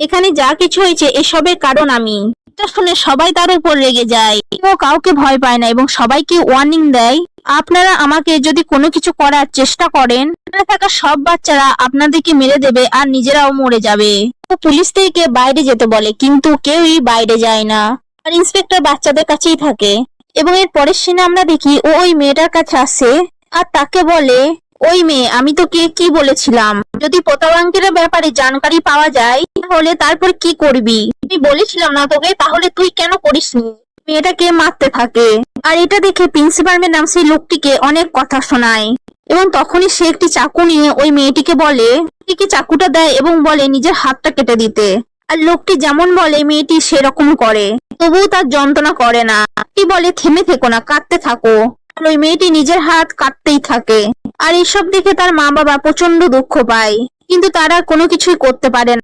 এখানে যা কিছু হয়েছে এসবের কারণ আমি। এটা শুনে সবাই তার উপর রেগে যায়। ও কাউকে ভয় পায় না এবং সবাইকে ওয়ার্নিং দেয়, আপনারা আমাকে যদি কোনো কিছু করার চেষ্টা করেন, এখানে থাকা সব বাচ্চারা আপনাদেরকে মেরে দেবে আর নিজেরাও মরে যাবে। ও পুলিশ থেকে বাইরে যেতে বলে কিন্তু কেউই বাইরে যায় না, আর ইন্সপেক্টর বাচ্চাদের কাছেই থাকে। এবং এর পরের সিনে আমরা দেখি ও ওই মেয়েটার কাছে আসে আর তাকে বলে, ওই মেয়ে, আমি তোকে কি বলেছিলাম, যদি প্রতারকের ব্যাপারে জানকারি পাওয়া যায় তাহলে তারপর কি করবি? আমি বলেছিলাম না তোকে, তাহলে তুই কেন করিসনি? মেয়েটাকে মারতে থাকে। আর এটা দেখে প্রিন্সিপাল ম্যাডাম সেই লোকটিকে অনেক কথা শোনায় এবং তখনই সে একটি চাকু নিয়ে ওই মেয়েটিকে বলে, মেয়েটিকে চাকুটা দেয় এবং বলে নিজের হাতটা কেটে দিতে। আর লোকটি যেমন বলে মেয়েটি সেরকম করে, তবুও তার যন্ত্রণা করে না। লোকটি বলে, থেমে থেকো না, কাটতে থাকো। আর ওই মেয়েটি নিজের হাত কাটতেই থাকে। আর এইসব দেখে তার মা বাবা প্রচন্ড দুঃখ পায়, কিন্তু তারা কোনো কিছুই করতে পারে না।